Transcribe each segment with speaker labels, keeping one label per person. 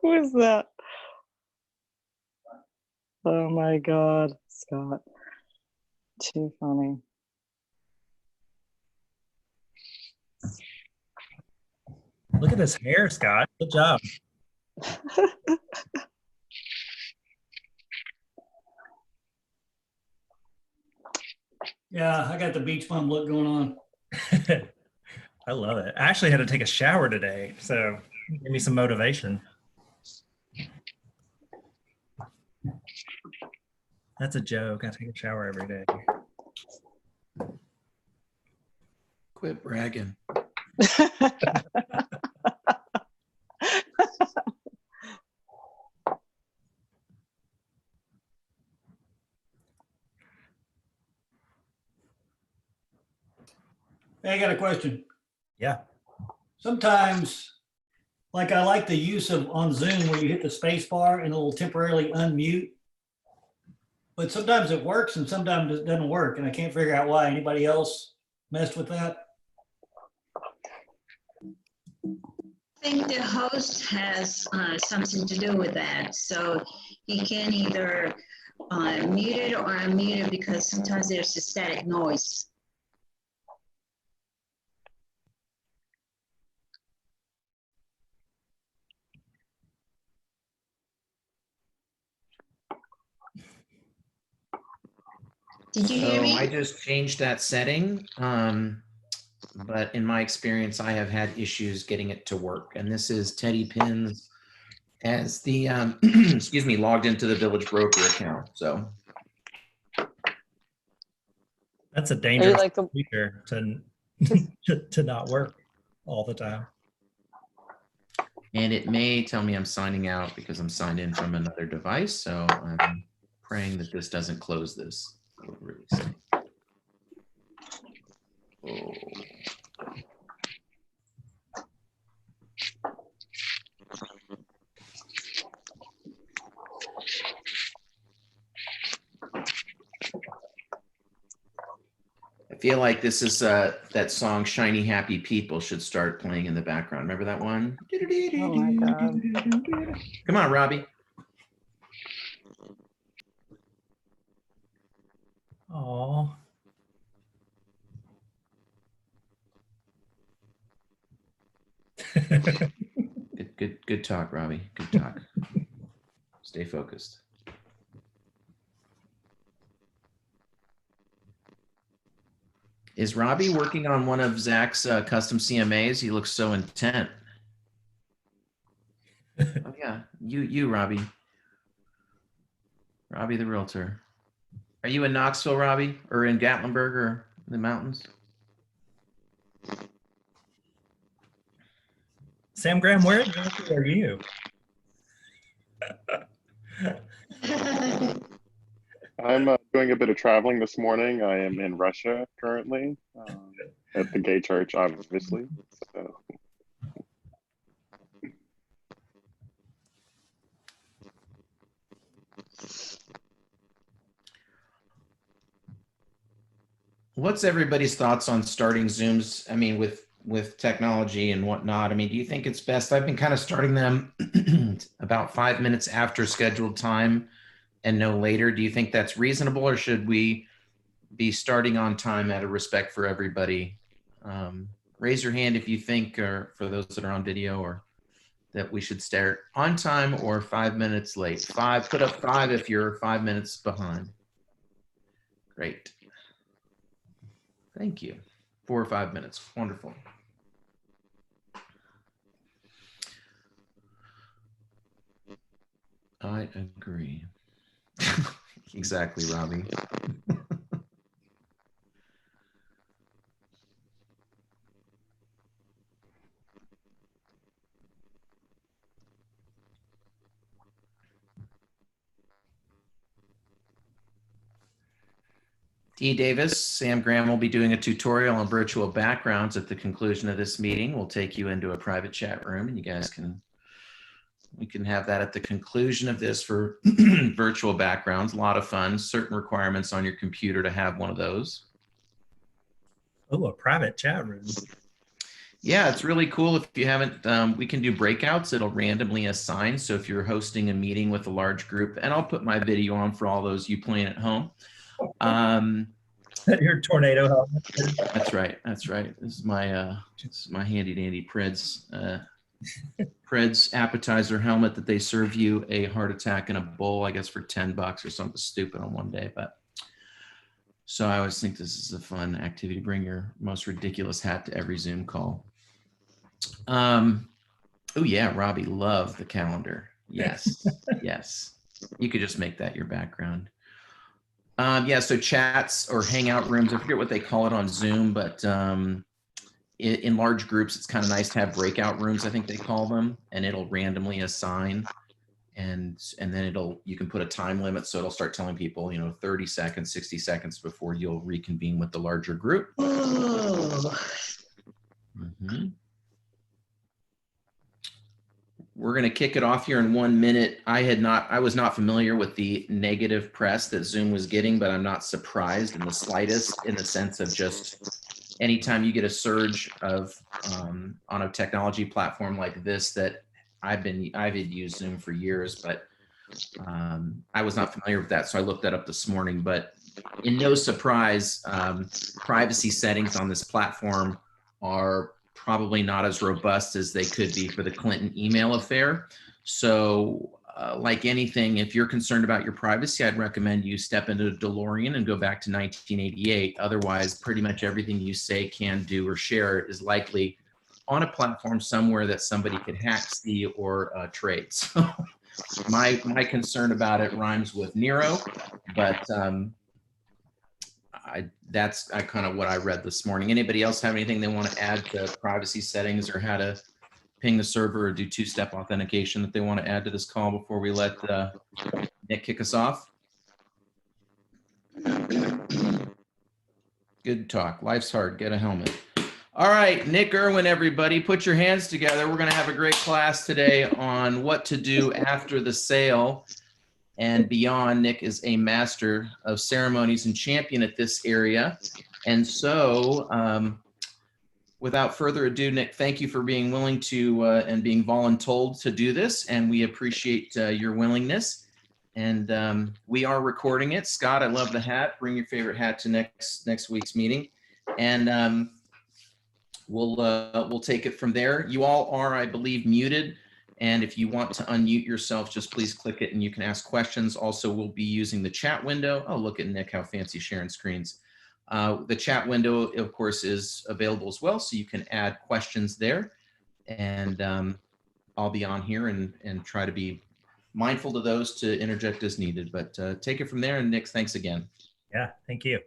Speaker 1: Who is that? Oh my God, Scott. Too funny.
Speaker 2: Look at this hair, Scott. Good job.
Speaker 3: Yeah, I got the beach bum look going on.
Speaker 2: I love it. I actually had to take a shower today, so give me some motivation. That's a joke. I take a shower every day.
Speaker 4: Quit bragging.
Speaker 3: Hey, I got a question.
Speaker 2: Yeah.
Speaker 3: Sometimes, like I like the use of on Zoom where you hit the space bar and it'll temporarily unmute. But sometimes it works and sometimes it doesn't work. And I can't figure out why. Anybody else messed with that?
Speaker 5: I think the host has something to do with that. So he can either mute it or unmute it because sometimes there's a static noise. Did you hear me?
Speaker 4: I just changed that setting, but in my experience, I have had issues getting it to work. And this is Teddy Pins as the, excuse me, logged into the Village Broker account. So
Speaker 2: That's a dangerous
Speaker 1: like a
Speaker 2: feature to not work all the time.
Speaker 4: and it may tell me I'm signing out because I'm signed in from another device. So I'm praying that this doesn't close this. Release. Oh. I feel like this is that song "Shiny Happy People" should start playing in the background. Remember that one?
Speaker 1: Oh my God.
Speaker 4: Come on, Robbie.
Speaker 2: Oh.
Speaker 4: Good talk, Robbie. Good talk. Stay focused. Is Robbie working on one of Zach's custom CMAs? He looks so intent. Oh yeah, you, Robbie. Robbie the realtor. Are you in Knoxville, Robbie, or in Gatlinburg, or the mountains?
Speaker 2: Sam Graham, where exactly are you?
Speaker 6: I'm doing a bit of traveling this morning. I am in Russia currently, at the gay church, obviously. So.
Speaker 4: What's everybody's thoughts on starting Zooms? I mean, with technology and whatnot. I mean, do you think it's best? I've been kind of starting them about 5 minutes after scheduled time and no later. Do you think that's reasonable, or should we be starting on time out of respect for everybody? Raise your hand if you think, or for those that are on video, or that we should start on time or 5 minutes late. Put up 5 if you're 5 minutes behind. Great. Thank you. 4 or 5 minutes. Wonderful. I agree. Exactly, Robbie. T. Davis, Sam Graham will be doing a tutorial on virtual backgrounds at the conclusion of this meeting. We'll take you into a private chat room, and you guys we can have that at the conclusion of this for virtual backgrounds. A lot of fun, certain requirements on your computer to have one of those.
Speaker 2: Oh, a private chat room.
Speaker 4: Yeah, it's really cool. If you haven't, we can do breakouts. It'll randomly assign. So if you're hosting a meeting with a large group, and I'll put my video on for all those you playing at home.
Speaker 2: Your tornado helmet.
Speaker 4: That's right. That's right. This is my handy dandy Preds Preds appetizer helmet that they serve you a heart attack in a bowl, I guess for $10 or something stupid on one day. But so I always think this is a fun activity. Bring your most ridiculous hat to every Zoom call. Oh yeah, Robbie, love the calendar. Yes, yes. You could just make that your background. Yeah, so chats or hangout rooms, I forget what they call it on Zoom, but in large groups, it's kind of nice to have breakout rooms, I think they call them, and it'll randomly assign. And then you can put a time limit, so it'll start telling people, 30 seconds, 60 seconds before you'll reconvene with the larger group.
Speaker 5: Oh,
Speaker 4: We're going to kick it off here in 1 minute. I was not familiar with the negative press that Zoom was getting, but I'm not surprised in the slightest, in the sense of just anytime you get a surge of on a technology platform like this, that I've had used Zoom for years, but I was not familiar with that. So I looked that up this morning, but in no surprise, privacy settings on this platform are probably not as robust as they could be for the Clinton email affair. So like anything, if you're concerned about your privacy, I'd recommend you step into a DeLorean and go back to 1988. Otherwise, pretty much everything you say, can do, or share is likely on a platform somewhere that somebody could hack, see, or trade. So my concern about it rhymes with Nero, but that's kind of what I read this morning. Anybody else have anything they want to add to privacy settings, or how to ping the server, or do two-step authentication that they want to add to this call before we let Nick kick us off? Good talk. Life's hard. Get a helmet. All right, Nick, Irwin, everybody, put your hands together. We're going to have a great class today on what to do after the sale and beyond. Nick is a master of ceremonies and champion at this area. And so without further ado, Nick, thank you for being willing to and being voluntold to do this. And we appreciate your willingness. And we are recording it. Scott, I love the hat. Bring your favorite hat to next week's meeting. And we'll take it from there. You all are, I believe, muted. And if you want to unmute yourself, just please click it and you can ask questions. Also, we'll be using the chat window. Oh, look at Nick, how fancy sharing screens. The chat window, of course, is available as well, so you can add questions there. And I'll be on here and try to be mindful to those to interject as needed. But take it from there. And Nick, thanks again.
Speaker 2: Yeah, thank you.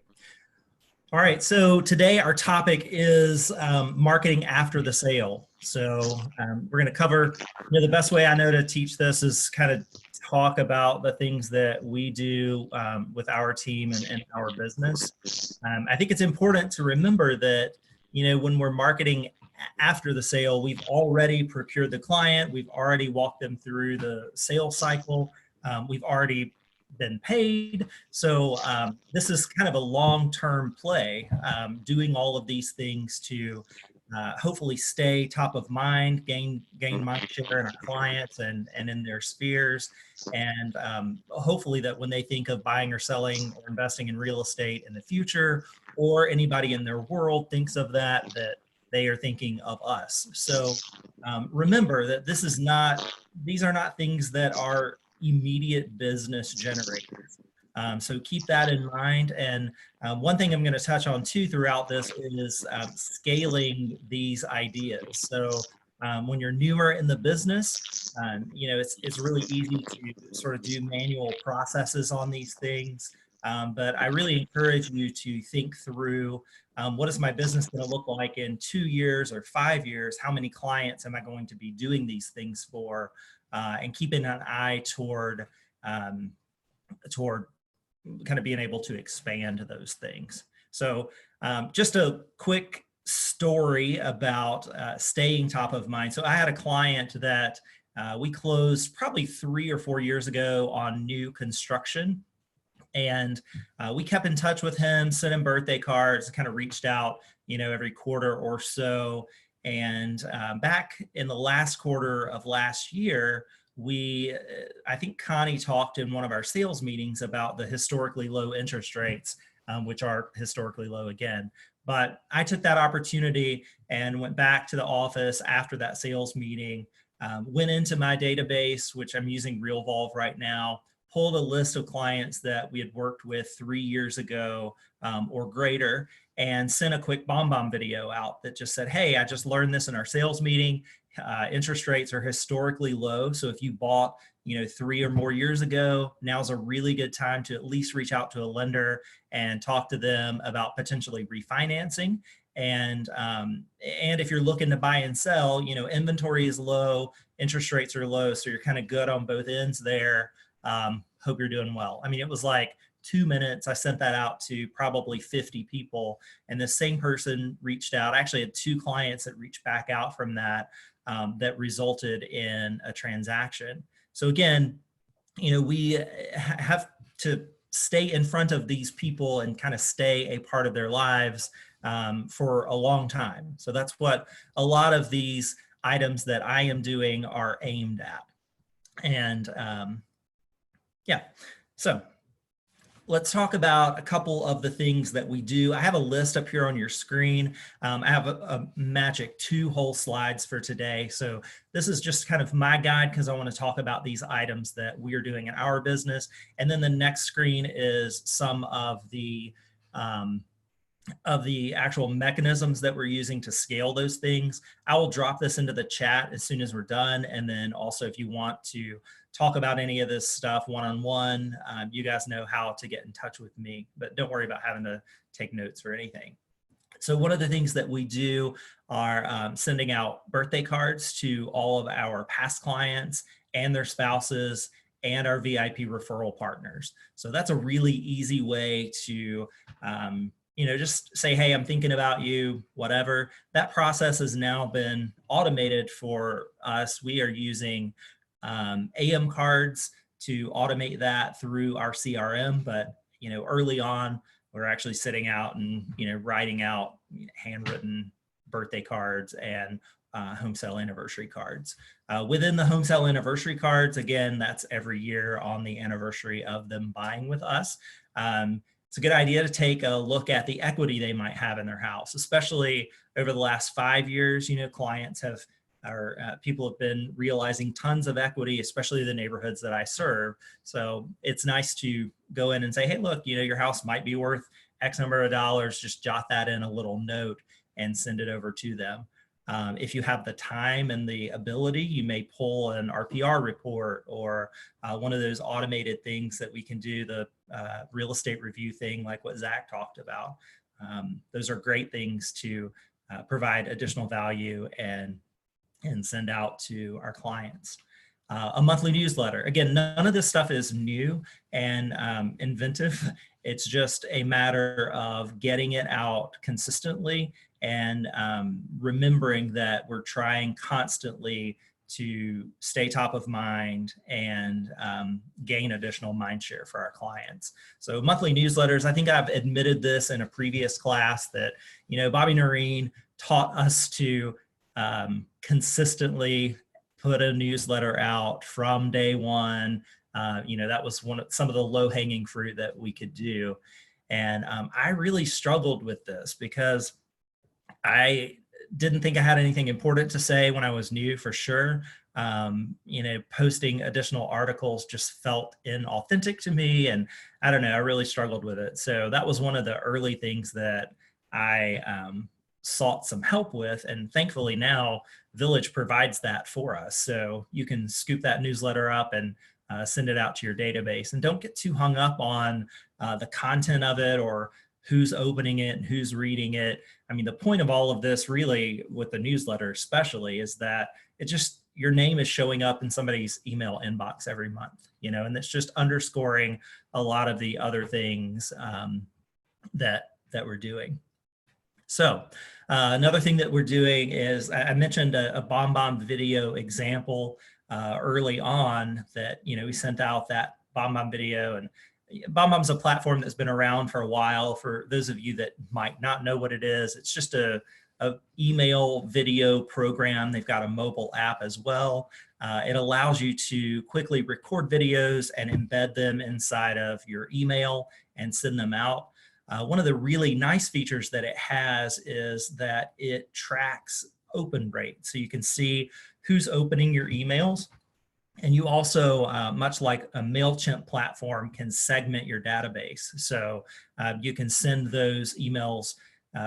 Speaker 2: All right, so today our topic is marketing after the sale. So we're going to cover, the best way I know to teach this is kind of talk about the things that we do with our team and our business. I think it's important to remember that, when we're marketing after the sale, we've already procured the client, we've already walked them through the sales cycle, we've already been paid. So this is kind of a long-term play, doing all of these things to hopefully stay top of mind, gain mind share in our clients and in their spheres. And hopefully that when they think of buying or selling or investing in real estate in the future, or anybody in their world thinks of that they are thinking of us. So remember that these are not things that are immediate business generators. So keep that in mind. And one thing I'm going to touch on too throughout this is scaling these ideas. So when you're newer in the business, it's really easy to sort of do manual processes on these things. But I really encourage you to think through what is my business going to look like in 2 years or 5 years? How many clients am I going to be doing these things for? And keeping an eye toward kind of being able to expand those things. So just a quick story about staying top of mind. So I had a client that we closed probably 3 or 4 years ago on new construction. And we kept in touch with him, sent him birthday cards, kind of reached out, every quarter or so. And back in the last quarter of last year, I think Connie talked in one of our sales meetings about the historically low interest rates, which are historically low again. But I took that opportunity and went back to the office after that sales meeting, went into my database, which I'm using RealVolve right now, pulled a list of clients that we had worked with 3 years ago or greater, and sent a quick BombBomb video out that just said, hey, I just learned this in our sales meeting. Interest rates are historically low. So if you bought 3 or more years ago, now's a really good time to at least reach out to a lender and talk to them about potentially refinancing. And if you're looking to buy and sell, inventory is low, interest rates are low, so you're kind of good on both ends there. Hope you're doing well. I mean, it was like 2 minutes. I sent that out to probably 50 people, and the same person reached out. I actually had 2 clients that reached back out from that, that resulted in a transaction. So again, we have to stay in front of these people and kind of stay a part of their lives for a long time. So that's what a lot of these items that I am doing are aimed at. And yeah, so let's talk about a couple of the things that we do. I have a list up here on your screen. I have a magic 2 whole slides for today. So this is just kind of my guide because I want to talk about these items that we are doing in our business. And then the next screen is some of the actual mechanisms that we're using to scale those things. I will drop this into the chat as soon as we're done. And then also if you want to talk about any of this stuff one-on-one, you guys know how to get in touch with me, but don't worry about having to take notes or anything. So one of the things that we do are sending out birthday cards to all of our past clients and their spouses and our VIP referral partners. So that's a really easy way to just say, hey, I'm thinking about you, whatever. That process has now been automated for us. We are using AM cards to automate that through our CRM. But, early on, we're actually sitting out and, writing out handwritten birthday cards and home sale anniversary cards. Within the home sale anniversary cards, again, that's every year on the anniversary of them buying with us. It's a good idea to take a look at the equity they might have in their house, especially over the last 5 years. Clients people have been realizing tons of equity, especially the neighborhoods that I serve. So it's nice to go in and say, hey, look, your house might be worth X number of dollars. Just jot that in a little note and send it over to them. If you have the time and the ability, you may pull an RPR report or one of those automated things that we can do, the real estate review thing like what Zach talked about. Those are great things to provide additional value and send out to our clients. A monthly newsletter. Again, none of this stuff is new and inventive. It's just a matter of getting it out consistently and remembering that we're trying constantly to stay top of mind and gain additional mind share for our clients. So monthly newsletters, I think I've admitted this in a previous class that, Bobby Noreen taught us to consistently put a newsletter out from day one. That was some of the low-hanging fruit that we could do. And I really struggled with this because I didn't think I had anything important to say when I was new, for sure. Posting additional articles just felt inauthentic to me. And I don't know, I really struggled with it. So that was one of the early things that I sought some help with. And thankfully now Village provides that for us. So you can scoop that newsletter up and send it out to your database. And don't get too hung up on the content of it or who's opening it and who's reading it. I mean, the point of all of this really with the newsletter especially is that your name is showing up in somebody's email inbox every month, and it's just underscoring a lot of the other things that we're doing. So another thing that we're doing is, I mentioned a BombBomb video example early on that, we sent out that BombBomb video, and BombBomb's a platform that's been around for a while. For those of you that might not know what it is, it's just a a email video program. They've got a mobile app as well. It allows you to quickly record videos and embed them inside of your email and send them out. One of the really nice features that it has is that it tracks open rate. So you can see who's opening your emails. And you also, much like a MailChimp platform, can segment your database. So you can send those emails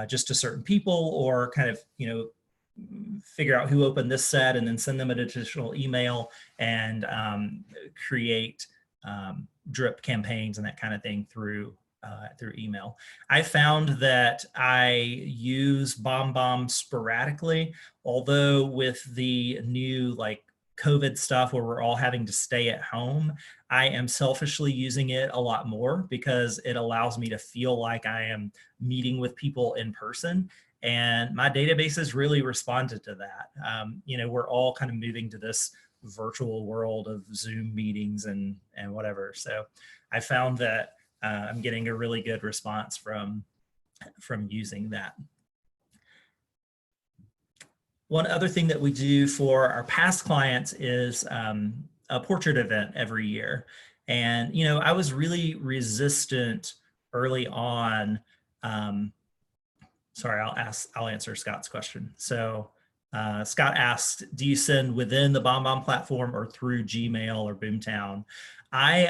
Speaker 2: just to certain people, or kind of, figure out who opened this set and then send them an additional email, and create drip campaigns and that kind of thing through email. I found that I use BombBomb sporadically, although with the new COVID stuff where we're all having to stay at home, I am selfishly using it a lot more because it allows me to feel like I am meeting with people in person. And my databases really responded to that. We're all kind of moving to this virtual world of Zoom meetings and whatever. So I found that I'm getting a really good response from using that. One other thing that we do for our past clients is a portrait event every year. And, I was really resistant early on. Sorry, I'll answer Scott's question. So Scott asked, do you send within the BombBomb platform or through Gmail or Boomtown? I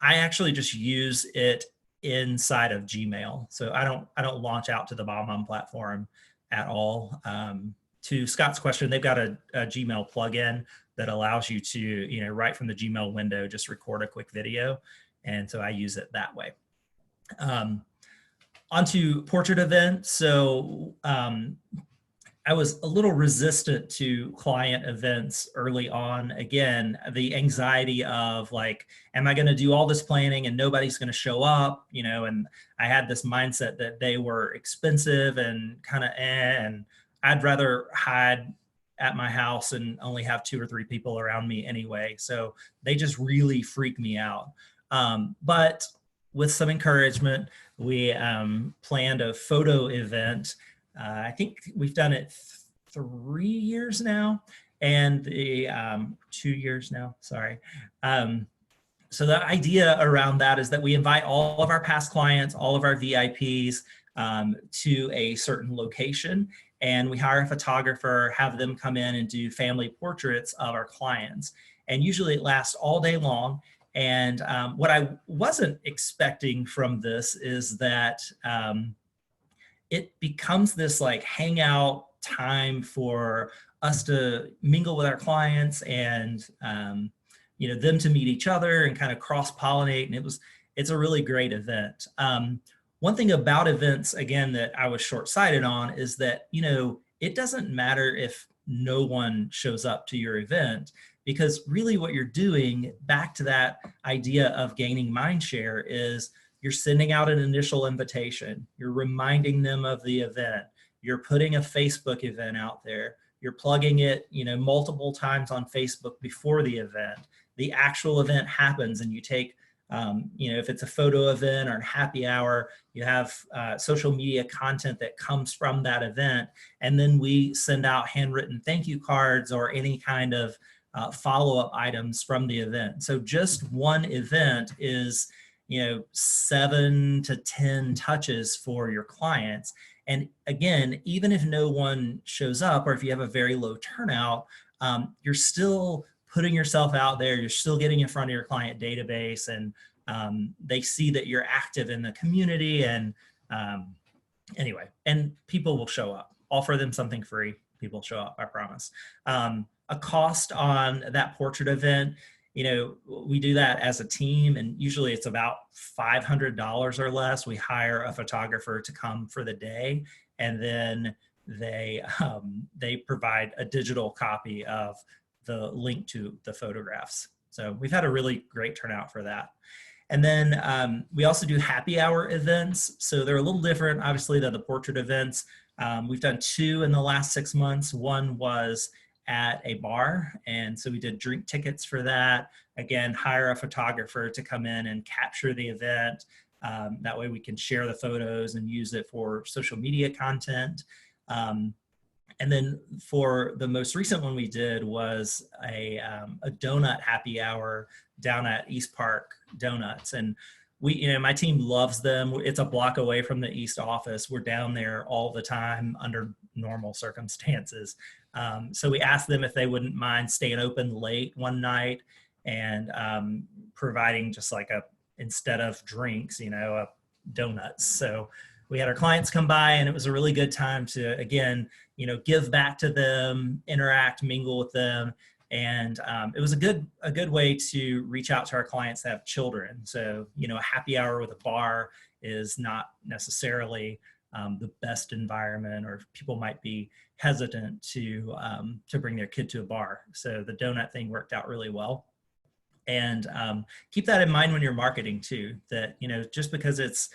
Speaker 2: actually just use it inside of Gmail. So I don't launch out to the BombBomb platform at all. To Scott's question, they've got a Gmail plugin that allows you to, right from the Gmail window, just record a quick video. And so I use it that way. Onto portrait events. So I was a little resistant to client events early on. Again, the anxiety of am I going to do all this planning and nobody's going to show up? And I had this mindset that they were expensive and kind of, and I'd rather hide at my house and only have 2 or 3 people around me anyway. So they just really freak me out. But with some encouragement, we planned a photo event. I think we've done it 3 years now, and 2 years now, sorry. So the idea around that is that we invite all of our past clients, all of our VIPs to a certain location, and we hire a photographer, have them come in and do family portraits of our clients. And usually it lasts all day long. And what I wasn't expecting from this is that it becomes this hangout time for us to mingle with our clients and them to meet each other and kind of cross-pollinate. And it's a really great event. One thing about events, again, that I was short-sighted on is that, it doesn't matter if no one shows up to your event, because really what you're doing, back to that idea of gaining mind share, is you're sending out an initial invitation. You're reminding them of the event. You're putting a Facebook event out there. You're plugging it, multiple times on Facebook before the event. The actual event happens, and you take, if it's a photo event or a happy hour, you have social media content that comes from that event. And then we send out handwritten thank you cards or any kind of follow-up items from the event. So just one event is, 7 to 10 touches for your clients. And again, even if no one shows up, or if you have a very low turnout, you're still putting yourself out there. You're still getting in front of your client database, and they see that you're active in the community. And anyway, and people will show up. Offer them something free. People show up, I promise. A cost on that portrait event, we do that as a team, and usually it's about $500 or less. We hire a photographer to come for the day, and then they provide a digital copy of the link to the photographs. So we've had a really great turnout for that. And then we also do happy hour events. So they're a little different, obviously, than the portrait events. We've done 2 in the last 6 months. One was at a bar, and so we did drink tickets for that. Again, hire a photographer to come in and capture the event. That way we can share the photos and use it for social media content. And then for the most recent one we did was a donut happy hour down at East Park Donuts. And my team loves them. It's a block away from the East office. We're down there all the time under normal circumstances. So we asked them if they wouldn't mind staying open late one night and providing just like instead of drinks, donuts. So we had our clients come by, and it was a really good time to, again, give back to them, interact, mingle with them. And it was a good way to reach out to our clients that have children. So, a happy hour with a bar is not necessarily the best environment, or people might be hesitant to bring their kid to a bar. So the donut thing worked out really well. And keep that in mind when you're marketing too, that, just because it's,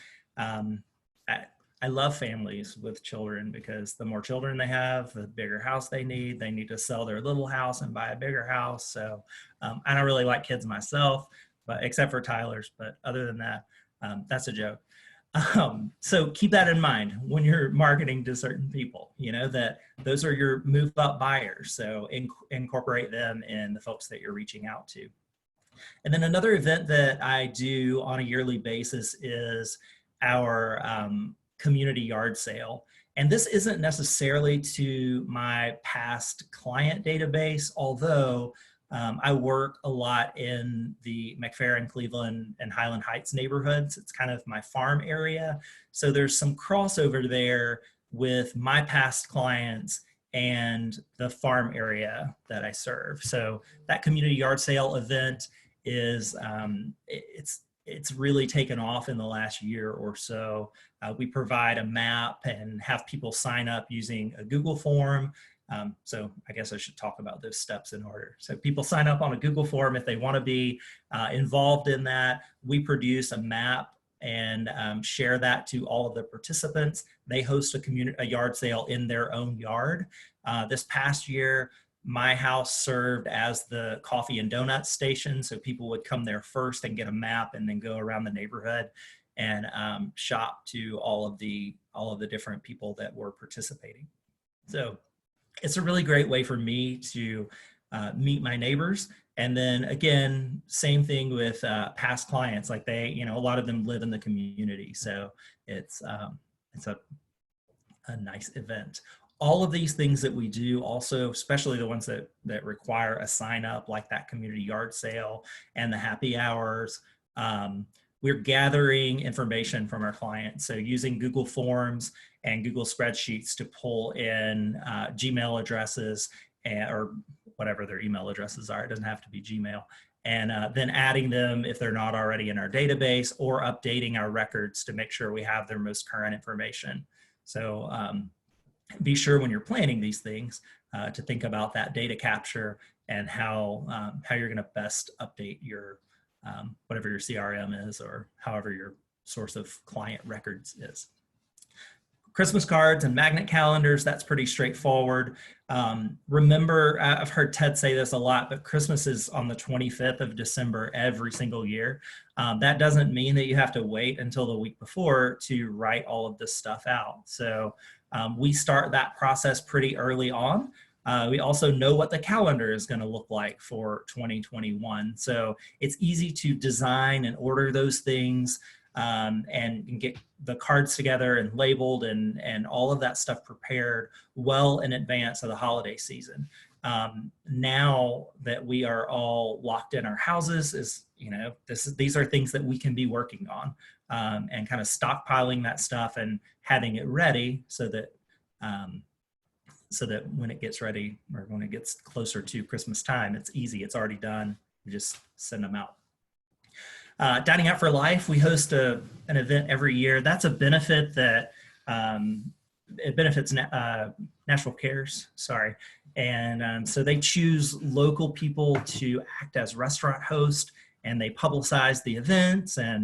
Speaker 2: I love families with children, because the more children they have, the bigger house they need to sell their little house and buy a bigger house. So I don't really like kids myself, but except for Tyler's, but other than that, that's a joke. So keep that in mind when you're marketing to certain people, that those are your move up buyers. So incorporate them in the folks that you're reaching out to. And then another event that I do on a yearly basis is our community yard sale. And this isn't necessarily to my past client database, although I work a lot in the McFerrin, Cleveland, and Highland Heights neighborhoods. It's kind of my farm area. So there's some crossover there with my past clients and the farm area that I serve. So that community yard sale event is, it's really taken off in the last year or so. We provide a map and have people sign up using a Google form. So I guess I should talk about those steps in order. So people sign up on a Google form if they want to be involved in that. We produce a map and share that to all of the participants. They host a yard sale in their own yard. This past year, my house served as the coffee and donut station. So people would come there first and get a map, and then go around the neighborhood and shop to all of the different people that were participating. So it's a really great way for me to meet my neighbors. And then again, same thing with past clients. Like a lot of them live in the community. So it's a nice event. All of these things that we do also, especially the ones that require a sign up, like that community yard sale and the happy hours, we're gathering information from our clients. So using Google Forms and Google spreadsheets to pull in Gmail addresses or whatever their email addresses are. It doesn't have to be Gmail. And then adding them if they're not already in our database, or updating our records to make sure we have their most current information. So be sure when you're planning these things to think about that data capture and how you're going to best update your whatever your CRM is, or however your source of client records is. Christmas cards and magnet calendars, that's pretty straightforward. Remember, I've heard Ted say this a lot, but Christmas is on the 25th of December every single year. That doesn't mean that you have to wait until the week before to write all of this stuff out. So we start that process pretty early on. We also know what the calendar is going to look like for 2021. So it's easy to design and order those things and get the cards together and labeled and all of that stuff prepared well in advance of the holiday season. Now that we are all locked in our houses, these are things that we can be working on and kind of stockpiling that stuff and having it ready so that when it gets ready, or when it gets closer to Christmas time, it's easy. It's already done. We just send them out. Dining Out for Life, we host an event every year. That's a benefit that it benefits Nashville Cares, sorry. And so they choose local people to act as restaurant host, and they publicize the events and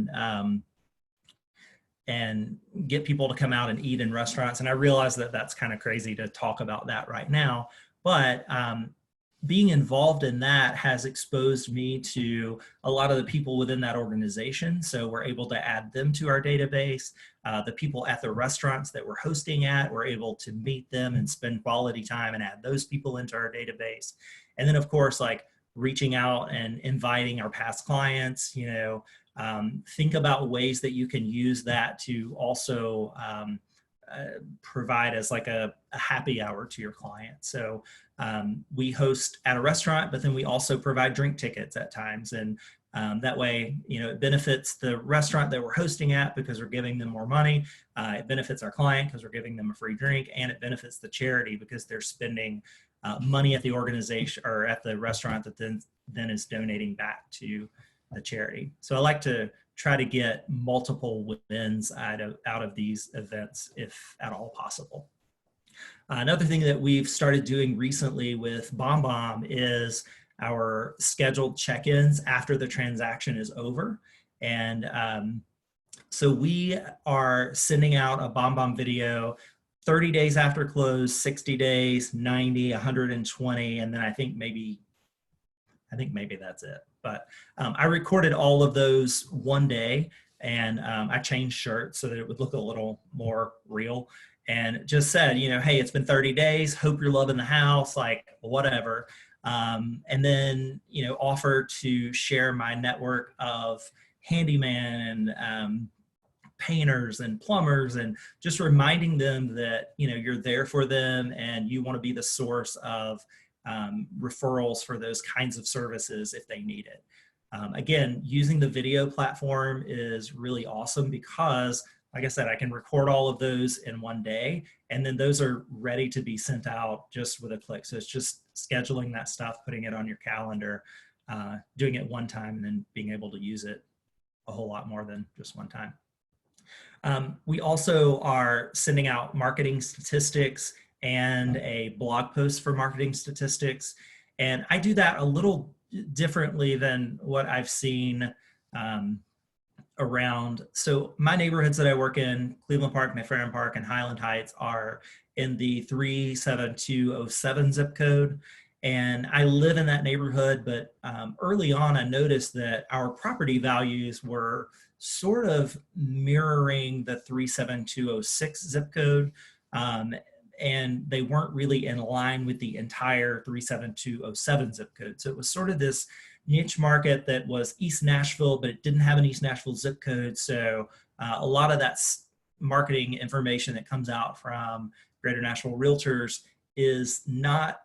Speaker 2: get people to come out and eat in restaurants. And I realize that that's kind of crazy to talk about that right now, but being involved in that has exposed me to a lot of the people within that organization. So we're able to add them to our database. The people at the restaurants that we're hosting at, we're able to meet them and spend quality time and add those people into our database. And then of course, like reaching out and inviting our past clients, you know, think about ways that you can use that to also provide as like a happy hour to your client. So we host at a restaurant, but then we also provide drink tickets at times. And that way, you know, it benefits the restaurant that we're hosting at because we're giving them more money. It benefits our client because we're giving them a free drink, and it benefits the charity because they're spending money at the organization or at the restaurant that then is donating back to the charity. So I like to try to get multiple wins out of these events if at all possible. Another thing that we've started doing recently with BombBomb is our scheduled check-ins after the transaction is over. And so we are sending out a BombBomb video 30 days after close, 60 days, 90, 120, and then I think maybe that's it. But I recorded all of those one day, and I changed shirts so that it would look a little more real, and just said, you know, hey, it's been 30 days. Hope you're loving the house, like whatever. And then, you know, offer to share my network of handyman and painters and plumbers, and just reminding them that, you know, you're there for them and you want to be the source of referrals for those kinds of services if they need it. Again, using the video platform is really awesome because, like I said, I can record all of those in one day, and then those are ready to be sent out just with a click. So it's just scheduling that stuff, putting it on your calendar, doing it one time, and then being able to use it a whole lot more than just one time. We also are sending out marketing statistics and a blog post for marketing statistics. And I do that a little differently than what I've seen around. So my neighborhoods that I work in, Cleveland Park, McFerrin Park, and Highland Heights, are in the 37207 zip code. And I live in that neighborhood, but early on I noticed that our property values were sort of mirroring the 37206 zip code. And they weren't really in line with the entire 37207 zip code. So it was sort of this niche market that was East Nashville, but it didn't have an East Nashville zip code. So a lot of that marketing information that comes out from Greater Nashville Realtors is not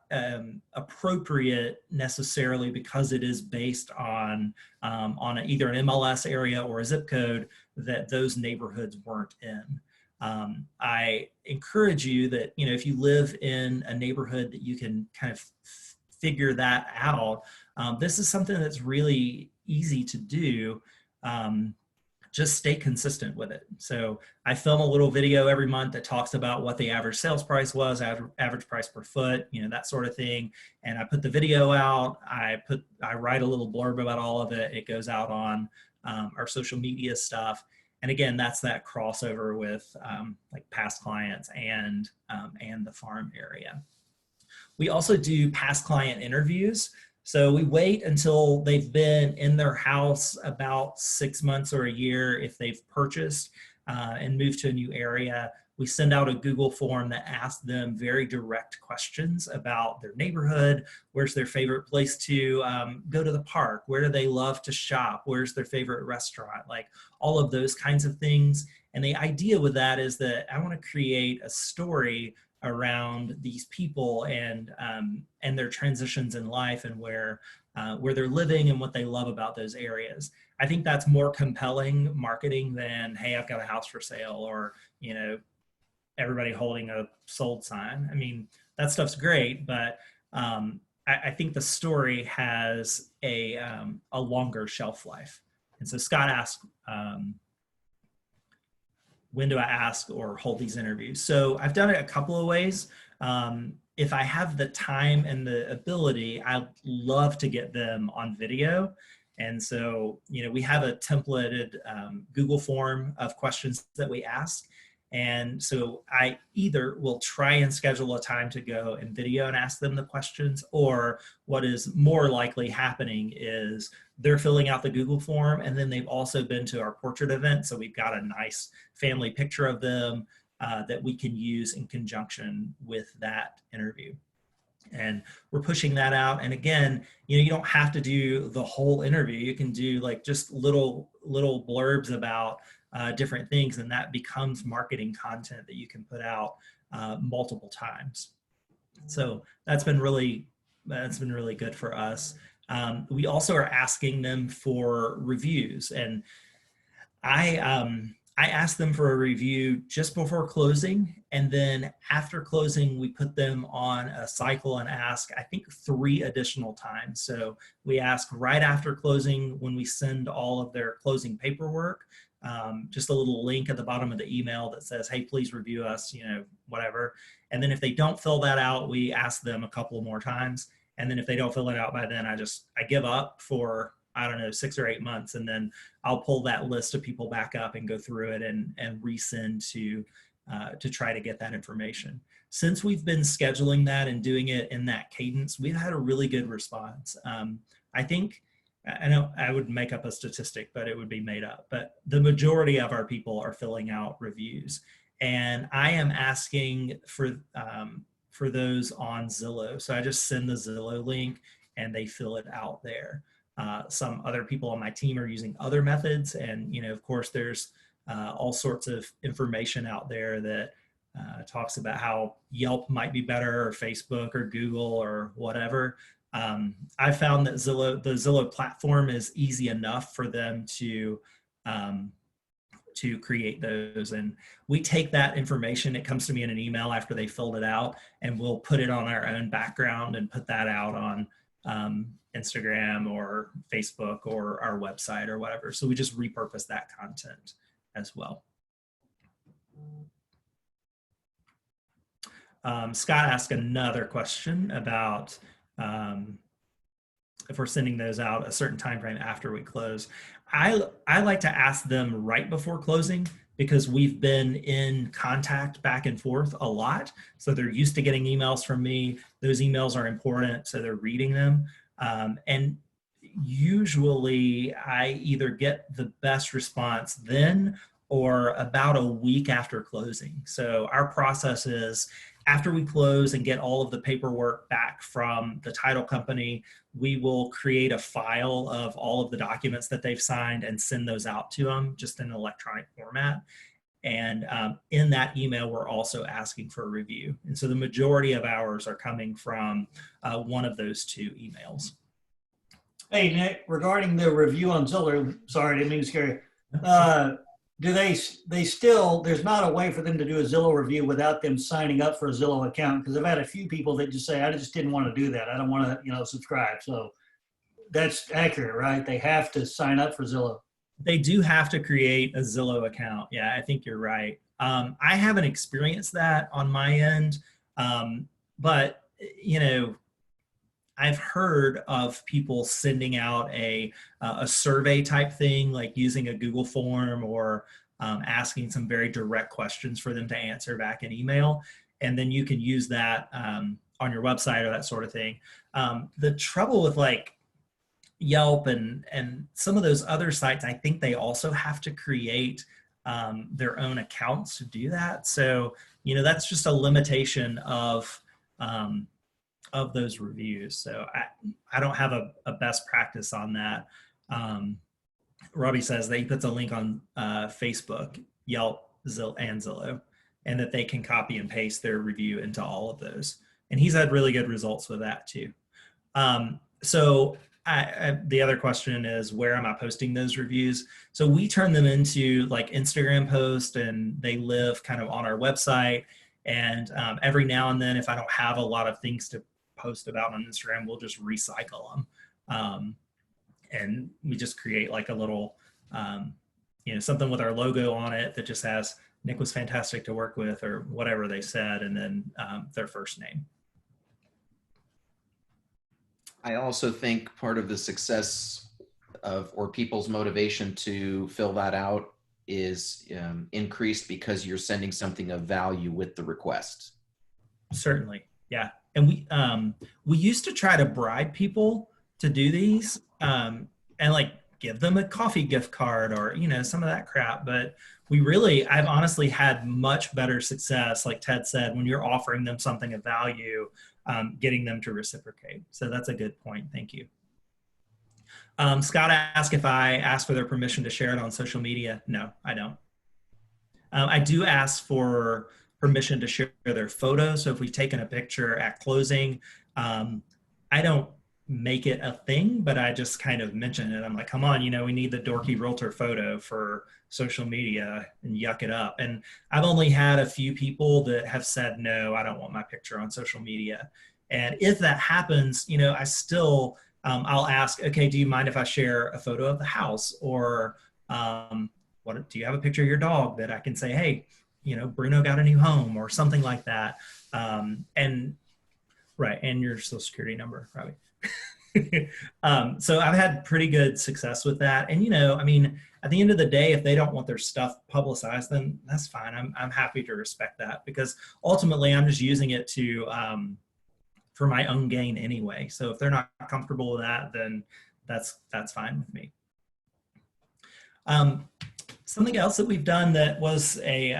Speaker 2: appropriate necessarily because it is based on either an MLS area or a zip code that those neighborhoods weren't in. I encourage you that, you know, if you live in a neighborhood that you can kind of figure that out, this is something that's really easy to do. Just stay consistent with it. So I film a little video every month that talks about what the average sales price was, average price per foot, you know, that sort of thing. And I put the video out, I write a little blurb about all of it. It goes out on our social media stuff. And again, that's that crossover with like past clients and the farm area. We also do past client interviews. So we wait until they've been in their house about 6 months or a year if they've purchased and moved to a new area. We send out a Google form that asks them very direct questions about their neighborhood. Where's their favorite place to go to the park? Where do they love to shop? Where's their favorite restaurant? Like all of those kinds of things. And the idea with that is that I want to create a story around these people and their transitions in life and where they're living and what they love about those areas. I think that's more compelling marketing than, hey, I've got a house for sale, or, you know, everybody holding a sold sign. I mean, that stuff's great, but I think the story has a longer shelf life. And so Scott asked, when do I ask or hold these interviews? So I've done it a couple of ways. If I have the time and the ability, I'd love to get them on video. And so, you know, we have a templated Google form of questions that we ask. And so I either will try and schedule a time to go and video and ask them the questions, or what is more likely happening is they're filling out the Google form, and then they've also been to our portrait event. So we've got a nice family picture of them that we can use in conjunction with that interview. And we're pushing that out. And again, you don't have to do the whole interview. You can do like just little blurbs about different things, and that becomes marketing content that you can put out multiple times. So that's been really good for us. We also are asking them for reviews, and I asked them for a review just before closing, and then after closing, we put them on a cycle and ask, I think, 3 additional times. So we ask right after closing when we send all of their closing paperwork, just a little link at the bottom of the email that says, hey, please review us, whatever. And then if they don't fill that out, we ask them a couple more times. And then if they don't fill it out by then, I give up for, I don't know, 6 or 8 months, and then I'll pull that list of people back up and go through it and resend to try to get that information. Since we've been scheduling that and doing it in that cadence, we've had a really good response. I think, I know I would make up a statistic, but it would be made up, but the majority of our people are filling out reviews. And I am asking for those on Zillow. So I just send the Zillow link and they fill it out there. Some other people on my team are using other methods, and of course there's all sorts of information out there that talks about how Yelp might be better, or Facebook or Google or whatever. I found that the Zillow platform is easy enough for them to create those, and we take that information. It comes to me in an email after they filled it out, and we'll put it on our own background and put that out on Instagram or Facebook or our website or whatever. So we just repurpose that content as well. Scott asked another question about if we're sending those out a certain time frame after we close. I like to ask them right before closing, because we've been in contact back and forth a lot. So they're used to getting emails from me. Those emails are important, so they're reading them. And usually I either get the best response then or about a week after closing. So our process is, after we close and get all of the paperwork back from the title company, we will create a file of all of the documents that they've signed and send those out to them just in an electronic format. And in that email, we're also asking for a review. And so the majority of ours are coming from one of those 2 emails.
Speaker 3: Hey, Nick, regarding the review on Zillow, sorry, I didn't mean to scare you. Do they still, there's not a way for them to do a Zillow review without them signing up for a Zillow account? Because I've had a few people that just say, I just didn't want to do that. I don't want to, subscribe. So that's accurate, right? They have to sign up for Zillow.
Speaker 2: They do have to create a Zillow account. Yeah, I think you're right. I haven't experienced that on my end, but I've heard of people sending out a survey type thing, like using a Google form or asking some very direct questions for them to answer back in email. And then you can use that on your website or that sort of thing. The trouble with like Yelp and some of those other sites, I think they also have to create their own accounts to do that. So, that's just a limitation of those reviews. So I don't have a best practice on that. Robbie says that he puts a link on Facebook, Yelp, and Zillow, and that they can copy and paste their review into all of those. And he's had really good results with that too. So the other question is, where am I posting those reviews? So we turn them into like Instagram posts, and they live kind of on our website. And every now and then, if I don't have a lot of things to post about on Instagram, we'll just recycle them. And we just create like a little, something with our logo on it that just has Nick was fantastic to work with, or whatever they said, and then their first name.
Speaker 4: I also think part of the success of, or people's motivation to fill that out is increased because you're sending something of value with the request.
Speaker 2: Certainly, yeah. And we used to try to bribe people to do these, and like give them a coffee gift card or, you know, some of that crap. But I've honestly had much better success, like Ted said, when you're offering them something of value, getting them to reciprocate. So that's a good point. Thank you. Scott asked if I asked for their permission to share it on social media. No, I don't. I do ask for permission to share their photos. So if we've taken a picture at closing, I don't make it a thing, but I just kind of mention it. I'm like, come on, you know, we need the dorky realtor photo for social media, and yuck it up. And I've only had a few people that have said, no, I don't want my picture on social media. And if that happens, you know, I still, I'll ask, okay, do you mind if I share a photo of the house? Or what, do you have a picture of your dog that I can say, hey, you know, Bruno got a new home or something like that. And right, and your social security number, probably. So I've had pretty good success with that. And, you know, I mean, at the end of the day, if they don't want their stuff publicized, then that's fine. I'm happy to respect that, because ultimately I'm just using it to, for my own gain anyway. So if they're not comfortable with that, then that's fine with me. Something else that we've done that was a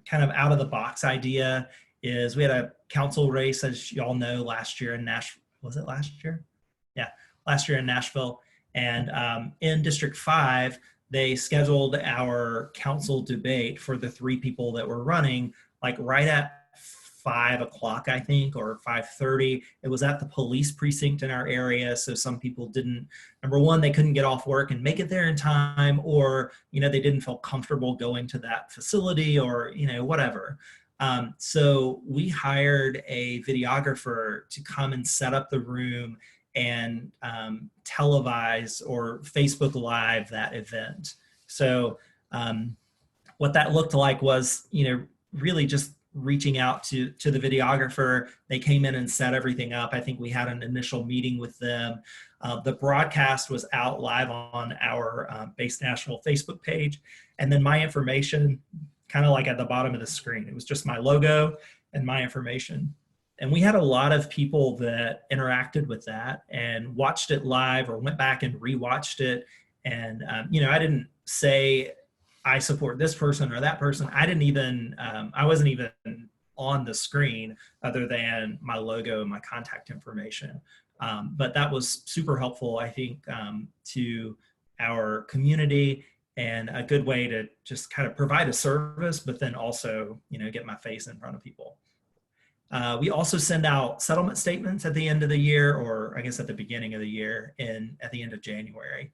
Speaker 2: kind of out of the box idea is we had a council race, as y'all know, last year in Nashville. Was it last year? Yeah, last year in Nashville. And in District 5, they scheduled our council debate for the 3 people that were running, like right at 5 o'clock, I think, or 5:30. It was at the police precinct in our area. So some people didn't, number one, they couldn't get off work and make it there in time, or, you know, they didn't feel comfortable going to that facility, or, you know, whatever. So we hired a videographer to come and set up the room and televise or Facebook Live that event. So what that looked like was, you know, really just reaching out to the videographer. They came in and set everything up. I think we had an initial meeting with them. The broadcast was out live on our Base Nashville Facebook page. And then my information, kind of like at the bottom of the screen. It was just my logo and my information. And we had a lot of people that interacted with that and watched it live or went back and rewatched it. And, you know, I didn't say I support this person or that person. I didn't even, I wasn't even on the screen other than my logo and my contact information. But that was super helpful, I think, to our community, and a good way to just kind of provide a service, but then also, you know, get my face in front of people. We also send out settlement statements at the end of the year, or I guess at the beginning of the year, and at the end of January.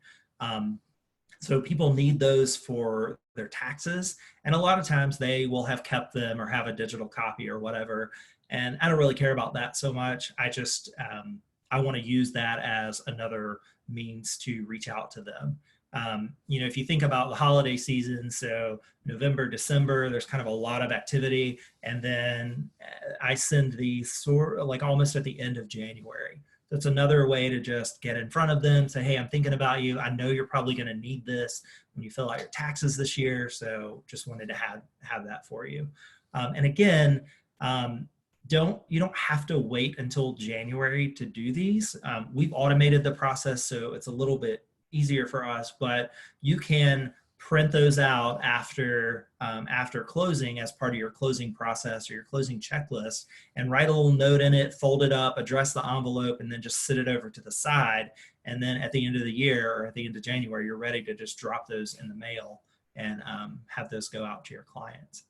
Speaker 2: So people need those for their taxes, and a lot of times they will have kept them or have a digital copy or whatever. And I don't really care about that so much. I just, I want to use that as another means to reach out to them. You know, if you think about the holiday season, so November, December, there's kind of a lot of activity. And then I send these sort of like almost at the end of January. That's another way to just get in front of them, say, hey, I'm thinking about you. I know you're probably going to need this when you fill out your taxes this year. So just wanted to have that for you. And again, you don't have to wait until January to do these. We've automated the process, so it's a little bit easier for us, but you can print those out after closing as part of your closing process or your closing checklist, and write a little note in it, fold it up, address the envelope, and then just sit it over to the side. And then at the end of the year or at the end of January, you're ready to just drop those in the mail and have those go out to your clients.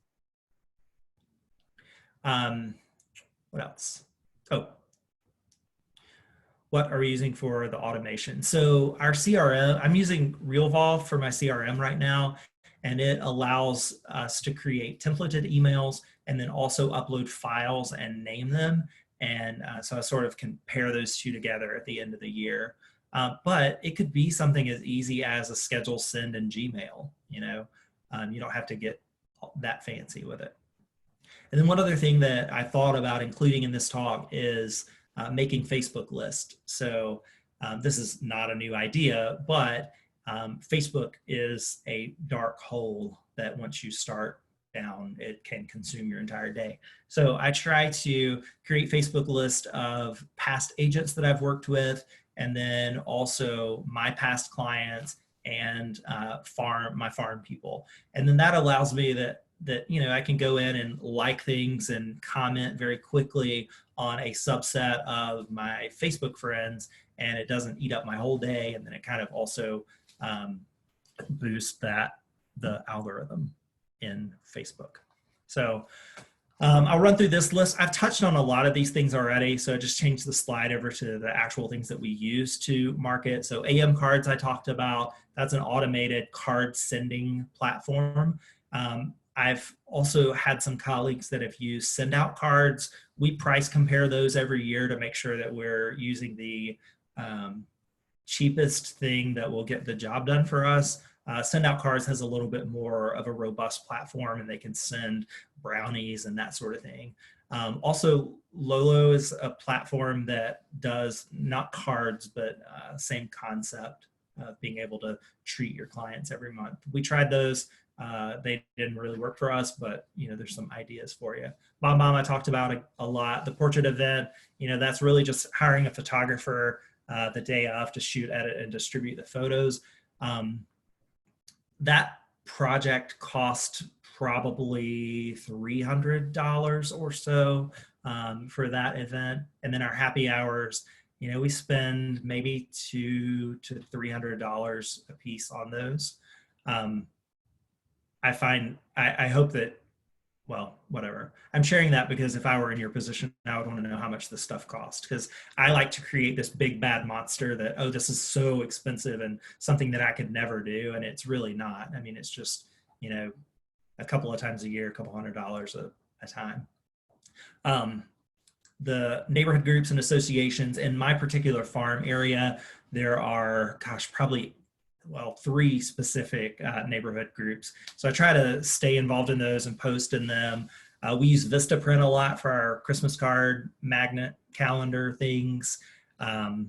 Speaker 2: What else? Oh, what are we using for the automation? So our CRM, I'm using RealVolve for my CRM right now, and it allows us to create templated emails and then also upload files and name them. And so I sort of can pair those two together at the end of the year. But it could be something as easy as a schedule send in Gmail. You know, you don't have to get that fancy with it. And then one other thing that I thought about including in this talk is making Facebook lists. So this is not a new idea, but Facebook is a dark hole that once you start down, it can consume your entire day. So I try to create Facebook list of past agents that I've worked with, and then also my past clients and my farm people. And then that allows me that I can go in and like things and comment very quickly on a subset of my Facebook friends, and it doesn't eat up my whole day. And then it kind of also boosts the algorithm in Facebook. So I'll run through this list. I've touched on a lot of these things already, so I just changed the slide over to the actual things that we use to market. So AM cards I talked about, that's an automated card sending platform. I've also had some colleagues that have used send out cards. We price compare those every year to make sure that we're using the cheapest thing that will get the job done for us. Send out cards has a little bit more of a robust platform, and they can send brownies and that sort of thing. Also, Lolo is a platform that does not cards, but same concept of being able to treat your clients every month. We tried those. They didn't really work for us, but there's some ideas for you. Bomb I talked about a lot. The portrait event, that's really just hiring a photographer the day of to shoot, edit, and distribute the photos. That project cost probably $300 or so for that event. And then our happy hours, we spend maybe $200 to $300 a piece on those. I hope that, well, whatever. I'm sharing that because if I were in your position, I would want to know how much this stuff costs, because I like to create this big bad monster that, oh, this is so expensive and something that I could never do. And it's really not. I mean, it's just, a couple of times a year, a couple $100 a time. The neighborhood groups and associations in my particular farm area, there are, probably 3 specific neighborhood groups. So I try to stay involved in those and post in them. We use Vistaprint a lot for our Christmas card, magnet, calendar things. I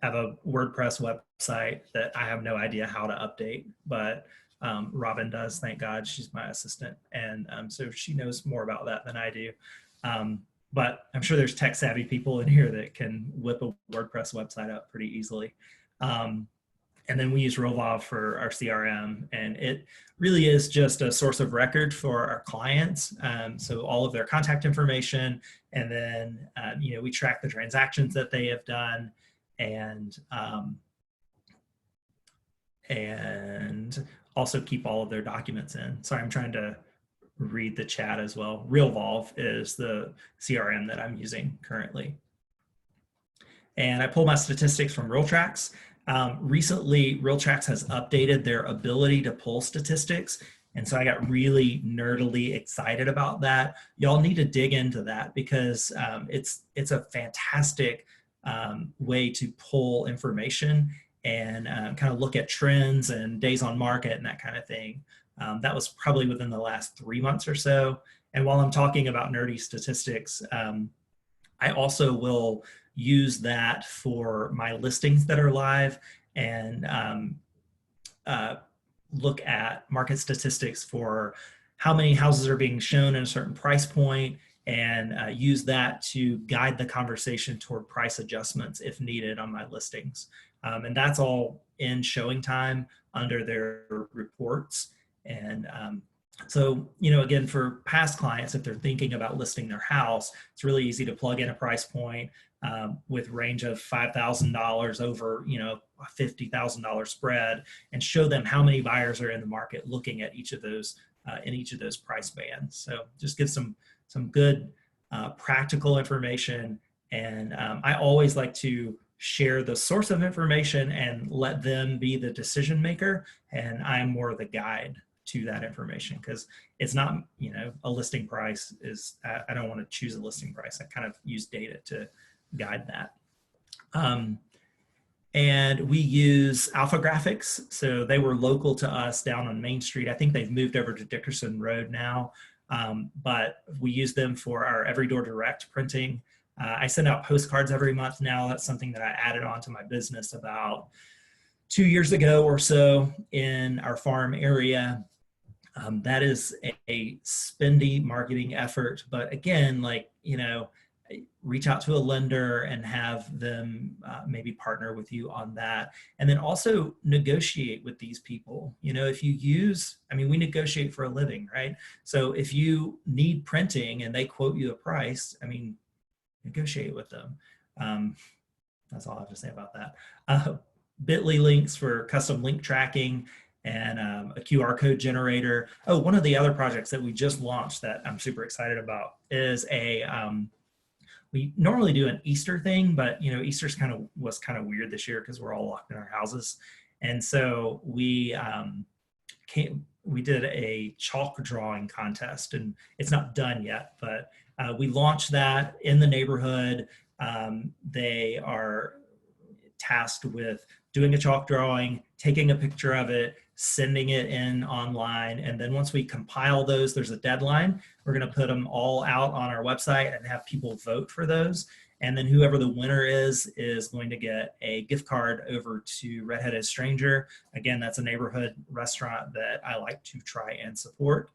Speaker 2: have a WordPress website that I have no idea how to update, but Robin does, thank God. She's my assistant. And so she knows more about that than I do. But I'm sure there's tech savvy people in here that can whip a WordPress website up pretty easily. And then we use Rovav for our CRM, and it really is just a source of record for our clients. So all of their contact information, and then we track the transactions that they have done, and also keep all of their documents in. Sorry, I'm trying to read the chat as well. RealVolve is the CRM that I'm using currently. And I pull my statistics from RealTrax. Recently, RealTrax has updated their ability to pull statistics. And so I got really nerdily excited about that. Y'all need to dig into that because it's a fantastic way to pull information and kind of look at trends and days on market and that kind of thing. That was probably within the last 3 months or so. And while I'm talking about nerdy statistics, I also will use that for my listings that are live and look at market statistics for how many houses are being shown at a certain price point, and use that to guide the conversation toward price adjustments if needed on my listings. And that's all in showing time under their reports. And so, again, for past clients, if they're thinking about listing their house, it's really easy to plug in a price point with range of $5,000 over, a $50,000 spread, and show them how many buyers are in the market looking at each of those in each of those price bands. So just give some good practical information. And I always like to share the source of information and let them be the decision maker. And I'm more the guide to that information, because it's not, a listing price is, I don't want to choose a listing price. I kind of use data to guide that. And we use Alpha Graphics. So they were local to us down on Main Street. I think they've moved over to Dickerson Road now, but we use them for our Every Door Direct printing. I send out postcards every month now. That's something that I added on to my business about 2 years ago or so in our farm area. That is a spendy marketing effort, but again, like, reach out to a lender and have them maybe partner with you on that. And then also negotiate with these people. If you use, we negotiate for a living, right? So if you need printing and they quote you a price, negotiate with them. That's all I have to say about that. Bit.ly links for custom link tracking and a QR code generator. Oh, one of the other projects that we just launched that I'm super excited about is we normally do an Easter thing, but Easter's was kind of weird this year because we're all locked in our houses. And so we did a chalk drawing contest, and it's not done yet, but we launched that in the neighborhood. They are tasked with doing a chalk drawing, taking a picture of it, sending it in online. And then once we compile those, there's a deadline. We're going to put them all out on our website and have people vote for those. And then whoever the winner is going to get a gift card over to Redheaded Stranger. Again, that's a neighborhood restaurant that I like to try and support.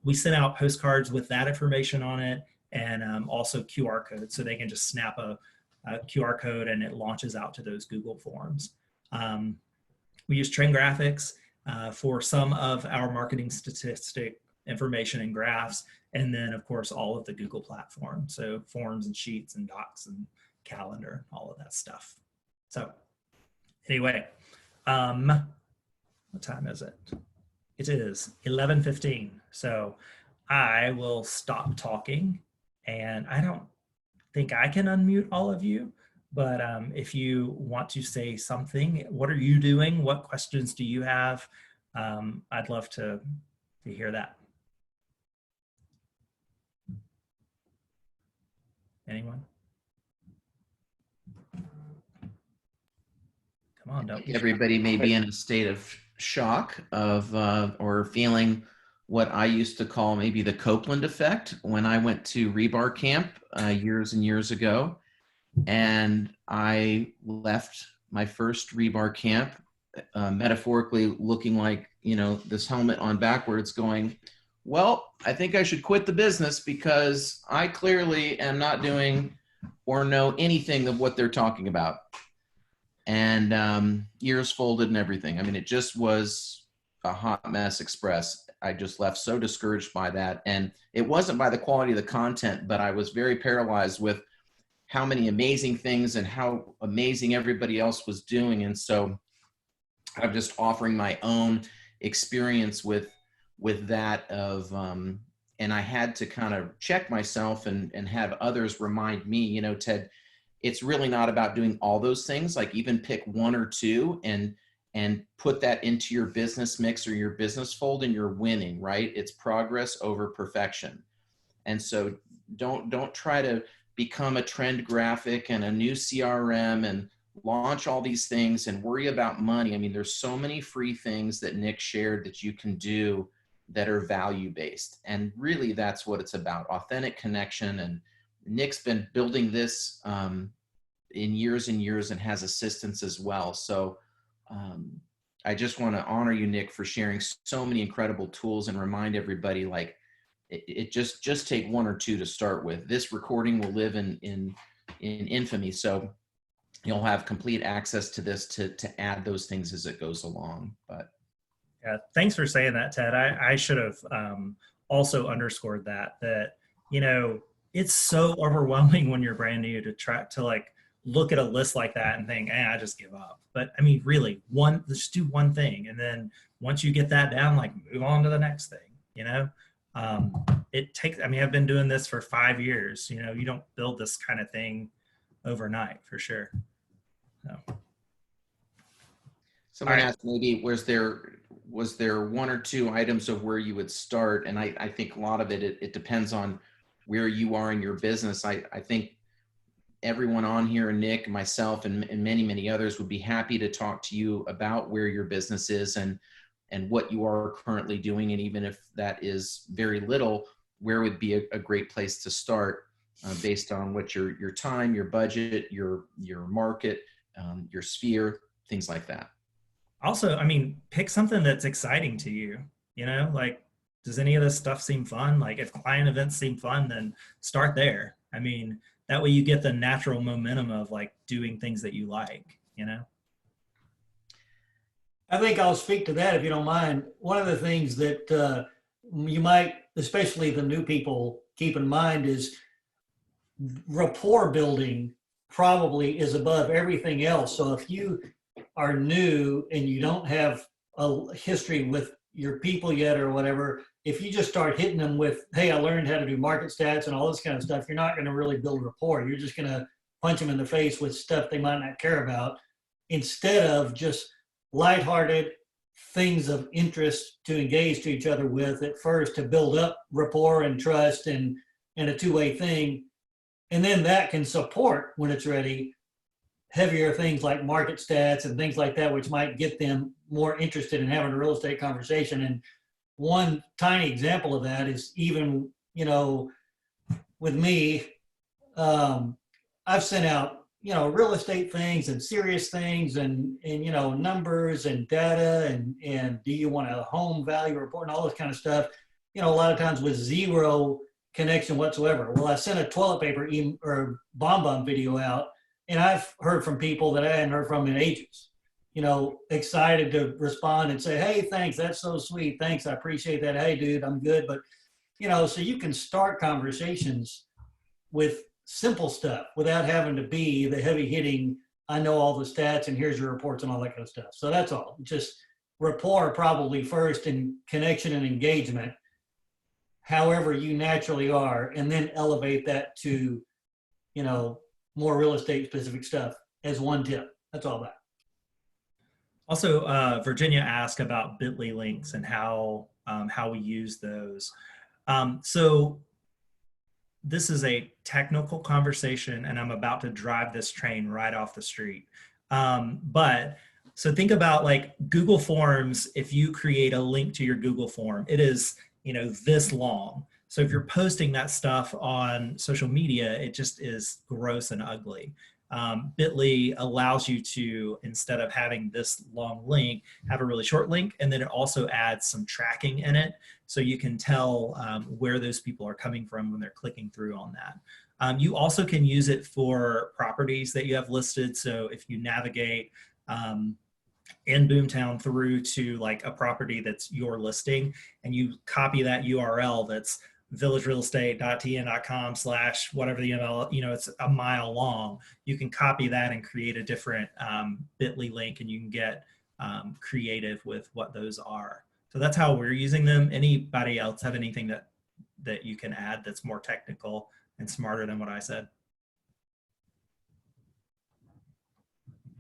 Speaker 2: We sent out postcards with that information on it, and also QR codes, so they can just snap a QR code and it launches out to those Google forms. We use trend graphics for some of our marketing statistic information and graphs, and then of course all of the Google platform, so forms and sheets and docs and calendar, all of that stuff. So anyway, what time is it? It is 11:15. So I will stop talking, and I don't think I can unmute all of you, but if you want to say something, what are you doing? What questions do you have? I'd love to hear that. Anyone? Come on, don't.
Speaker 4: Everybody may be in a state of shock or feeling what I used to call maybe the Copeland effect when I went to rebar camp years and years ago. And I left my first rebar camp metaphorically looking like, this helmet on backwards going, well, I think I should quit the business because I clearly am not doing or know anything of what they're talking about. And ears folded and everything. It just was a hot mess express. I just left so discouraged by that. And it wasn't by the quality of the content, but I was very paralyzed with how many amazing things and how amazing everybody else was doing. And so I'm just offering my own experience with that of, and I had to kind of check myself and have others remind me, Ted, it's really not about doing all those things. Like even pick one or two and put that into your business mix or your business fold, and you're winning, right? It's progress over perfection. And so don't try to become a trend graphic and a new CRM and launch all these things and worry about money. There's so many free things that Nick shared that you can do that are value-based. And really that's what it's about, authentic connection. And Nick's been building this in years and years and has assistants as well. So I just want to honor you, Nick, for sharing so many incredible tools and remind everybody, like, it just take one or two to start with. This recording will live in infamy. So you'll have complete access to this to add those things as it goes along. But
Speaker 2: yeah, thanks for saying that, Ted. I should have also underscored that it's so overwhelming when you're brand new to try to like look at a list like that and think, I just give up. But really, just do one thing, and then once you get that down, like move on to the next thing. It takes. I've been doing this for 5 years. You don't build this kind of thing overnight, for sure. So.
Speaker 4: Someone asked maybe was there one or two items of where you would start, and I think a lot of it depends on where you are in your business. I think everyone on here, and Nick, myself, and many, many others would be happy to talk to you about where your business is and what you are currently doing. And even if that is very little, where would be a great place to start based on what your time, your budget, your market, your sphere, things like that.
Speaker 2: Also, I mean, pick something that's exciting to you, you know, like, does any of this stuff seem fun? Like if client events seem fun, then start there. I mean, that way you get the natural momentum of like doing things that you like, you know?
Speaker 3: I think I'll speak to that if you don't mind. One of the things that you might, especially the new people, keep in mind is rapport building probably is above everything else. So if you are new and you don't have a history with your people yet or whatever, if you just start hitting them with, hey, I learned how to do market stats and all this kind of stuff, you're not going to really build rapport. You're just going to punch them in the face with stuff they might not care about, instead of just lighthearted things of interest to engage to each other with at first, to build up rapport and trust and a two-way thing. And then that can support, when it's ready, heavier things like market stats and things like that, which might get them more interested in having a real estate conversation. And one tiny example of that is even, you know, with me, I've sent out, you know, real estate things and serious things and you know, numbers and data and do you want a home value report and all this kind of stuff, you know, a lot of times with zero connection whatsoever. Well, I sent a toilet paper or BombBomb video out, and I've heard from people that I hadn't heard from in ages, you know, excited to respond and say, hey, thanks, that's so sweet, thanks, I appreciate that, hey dude, I'm good. But you know, so you can start conversations with simple stuff without having to be the heavy hitting, I know all the stats and here's your reports and all that kind of stuff. So that's all. Just rapport probably first, and connection and engagement, however you naturally are, and then elevate that to, you know, more real estate specific stuff as one tip. That's all that.
Speaker 2: Also, Virginia asked about Bitly links and how we use those. So this is a technical conversation and I'm about to drive this train right off the street. But so think about like Google Forms. If you create a link to your Google form, it is, you know, this long. So if you're posting that stuff on social media, it just is gross and ugly. Bitly allows you to, instead of having this long link, have a really short link, and then it also adds some tracking in it, so you can tell where those people are coming from when they're clicking through on that. You also can use it for properties that you have listed. So if you navigate in Boomtown through to like a property that's your listing, and you copy that URL that's villagerealestate.tn.com / whatever the ML, you know, it's a mile long. You can copy that and create a different Bitly link, and you can get creative with what those are. So that's how we're using them. Anybody else have anything that you can add that's more technical and smarter than what I said?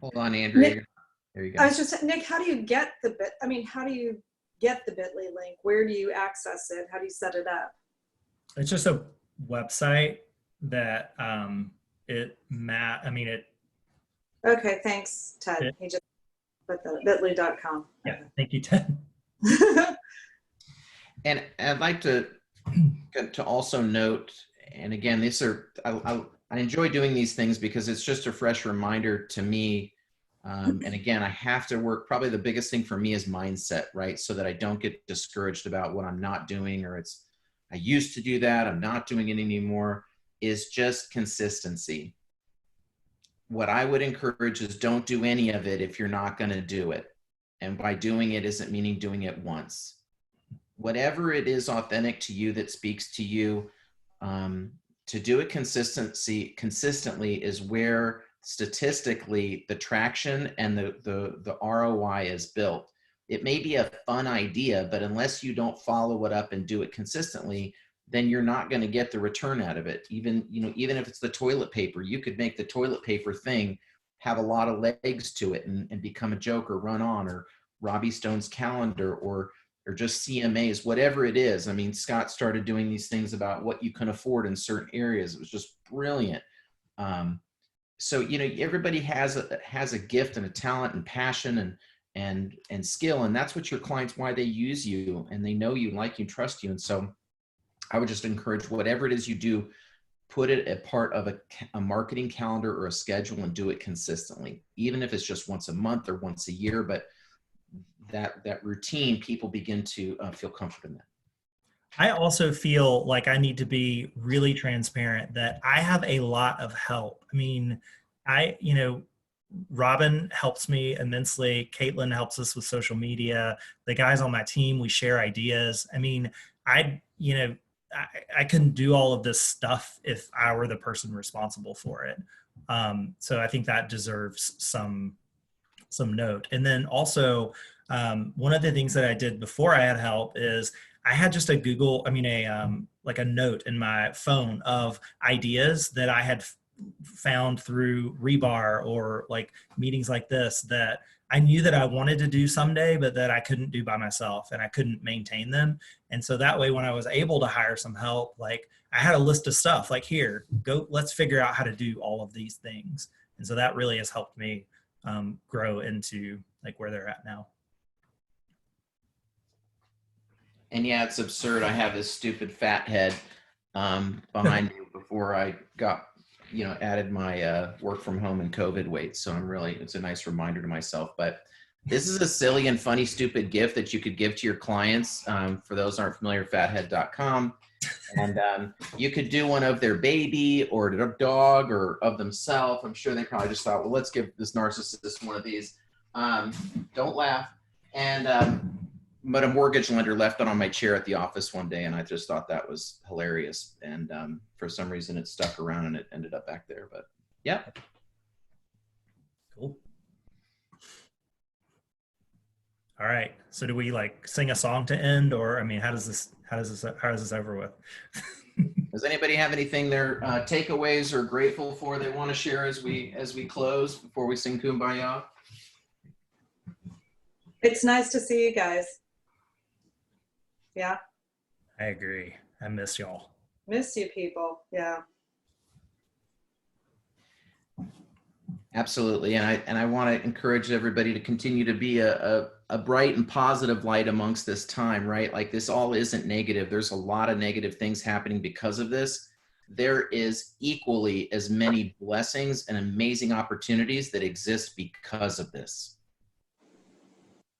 Speaker 4: Hold on, Andrea.
Speaker 7: Nick,
Speaker 4: There you go.
Speaker 7: I was just saying, Nick, how do you get the how do you get the Bitly link? Where do you access it? How do you set it up?
Speaker 2: It's just a website that
Speaker 7: Okay, thanks, Ted. He just put the bitly.com.
Speaker 2: Yeah, thank you, Ted.
Speaker 4: And I'd like to also note, and again, these are, I enjoy doing these things because it's just a fresh reminder to me. And again, I have to work, probably the biggest thing for me is mindset, right? So that I don't get discouraged about what I'm not doing, or it's, I used to do that, I'm not doing it anymore, is just consistency. What I would encourage is don't do any of it if you're not going to do it. And by doing it isn't meaning doing it once. Whatever it is authentic to you that speaks to you, to do it consistently is where statistically the traction and the ROI is built. It may be a fun idea, but unless you don't follow it up and do it consistently, then you're not going to get the return out of it. Even if it's the toilet paper, you could make the toilet paper thing have a lot of legs to it and become a joke, or run on, or Robbie Stone's calendar, or just CMAs, whatever it is. I mean, Scott started doing these things about what you can afford in certain areas. It was just brilliant. So, everybody has a gift and a talent and passion and skill, and that's what your clients, why they use you, and they know you, like you, trust you. And so I would just encourage, whatever it is you do, put it a part of a marketing calendar or a schedule and do it consistently, even if it's just once a month or once a year. But that routine, people begin to feel comfort in that.
Speaker 2: I also feel like I need to be really transparent that I have a lot of help. I mean, Robin helps me immensely. Caitlin helps us with social media. The guys on my team, we share ideas. I mean, I couldn't do all of this stuff if I were the person responsible for it. So I think that deserves some note. And then also, one of the things that I did before I had help is I had just a like a note in my phone of ideas that I had found through Rebar or like meetings like this that I knew that I wanted to do someday, but that I couldn't do by myself and I couldn't maintain them. And so that way, when I was able to hire some help, like I had a list of stuff like, here, go, let's figure out how to do all of these things. And so that really has helped me grow into like where they're at now.
Speaker 4: And yeah, it's absurd. I have this stupid fat head behind me before I got, added my work from home and COVID weight. So it's a nice reminder to myself. But this is a silly and funny, stupid gift that you could give to your clients. For those who aren't familiar, fathead.com. And you could do one of their baby or their dog or of themselves. I'm sure they probably just thought, well, let's give this narcissist one of these. Don't laugh. And but a mortgage lender left it on my chair at the office one day, and I just thought that was hilarious. And for some reason, it stuck around and it ended up back there. But yeah,
Speaker 2: cool. All right. So do we like sing a song to end, or I mean, how does this over with?
Speaker 4: Does anybody have anything their takeaways or grateful for they want to share as we close before we sing Kumbaya?
Speaker 7: It's nice to see you guys. Yeah.
Speaker 2: I agree. I miss y'all.
Speaker 7: Miss you people. Yeah.
Speaker 4: Absolutely. And I want to encourage everybody to continue to be a bright and positive light amongst this time, right? Like this all isn't negative. There's a lot of negative things happening because of this. There is equally as many blessings and amazing opportunities that exist because of this.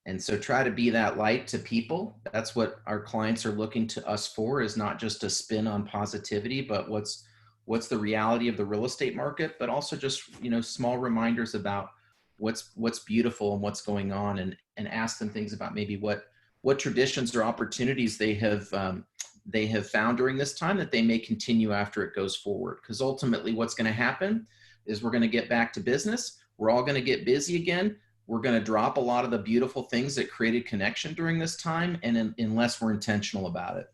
Speaker 4: And so try to be that light to people. That's what our clients are looking to us for, is not just a spin on positivity, but what's the reality of the real estate market, but also just, small reminders about what's beautiful and what's going on, and ask them things about maybe what traditions or opportunities they have found during this time that they may continue after it goes forward. Because ultimately what's going to happen is we're going to get back to business. We're all going to get busy again. We're going to drop a lot of the beautiful things that created connection during this time, and unless we're intentional about it.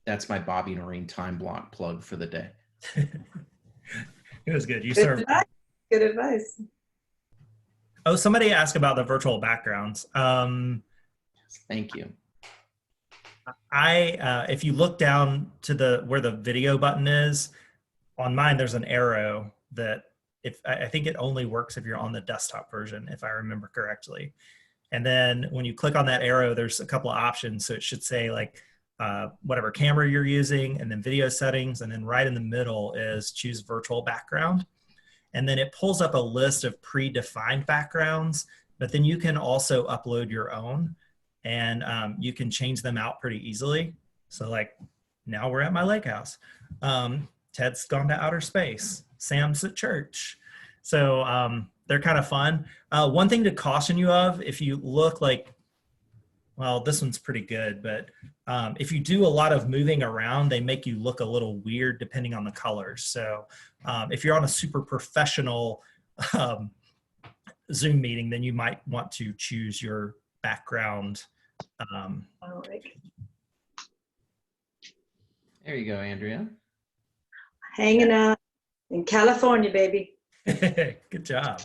Speaker 4: That's my Bobby Noreen time block plug for the day.
Speaker 2: It was good. You
Speaker 7: Good
Speaker 2: served.
Speaker 7: advice. Good advice.
Speaker 2: Oh, somebody asked about the virtual backgrounds.
Speaker 4: Thank you.
Speaker 2: If you look down to where the video button is, on mine, there's an arrow that I think it only works if you're on the desktop version, if I remember correctly. And then when you click on that arrow, there's a couple of options. So it should say like whatever camera you're using, and then video settings. And then right in the middle is choose virtual background. And then it pulls up a list of predefined backgrounds, but then you can also upload your own, and you can change them out pretty easily. So like now we're at my lake house. Ted's gone to outer space. Sam's at church. So they're kind of fun. One thing to caution you of, if you look like, well, this one's pretty good, but if you do a lot of moving around, they make you look a little weird depending on the colors. So if you're on a super professional Zoom meeting, then you might want to choose your background.
Speaker 4: There you go, Andrea.
Speaker 7: Hanging out in California, baby.
Speaker 2: Good job.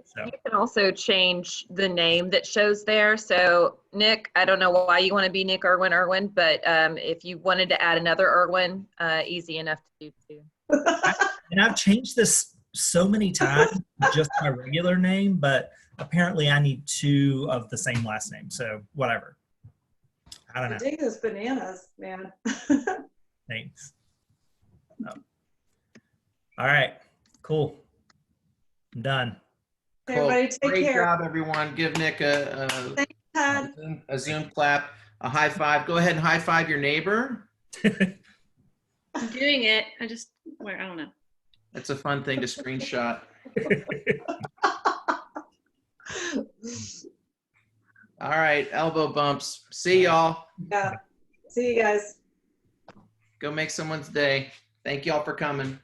Speaker 2: So.
Speaker 8: You can also change the name that shows there. So Nick, I don't know why you want to be Nick Irwin, but if you wanted to add another Irwin, easy enough to do too.
Speaker 2: And I've changed this so many times, just my regular name, but apparently I need two of the same last name. So whatever. I don't know.
Speaker 7: I dig those bananas, man.
Speaker 2: Thanks. Oh. All right, cool. I'm done.
Speaker 7: Everybody take
Speaker 4: Great
Speaker 7: care.
Speaker 4: job, everyone. Give Nick a
Speaker 7: Todd.
Speaker 4: Zoom clap, a high five. Go ahead and high five your neighbor.
Speaker 9: I'm doing it. I don't know.
Speaker 4: That's a fun thing to screenshot. All right, elbow bumps. See y'all.
Speaker 7: Yeah. See you guys.
Speaker 4: Go make someone's day. Thank y'all for coming.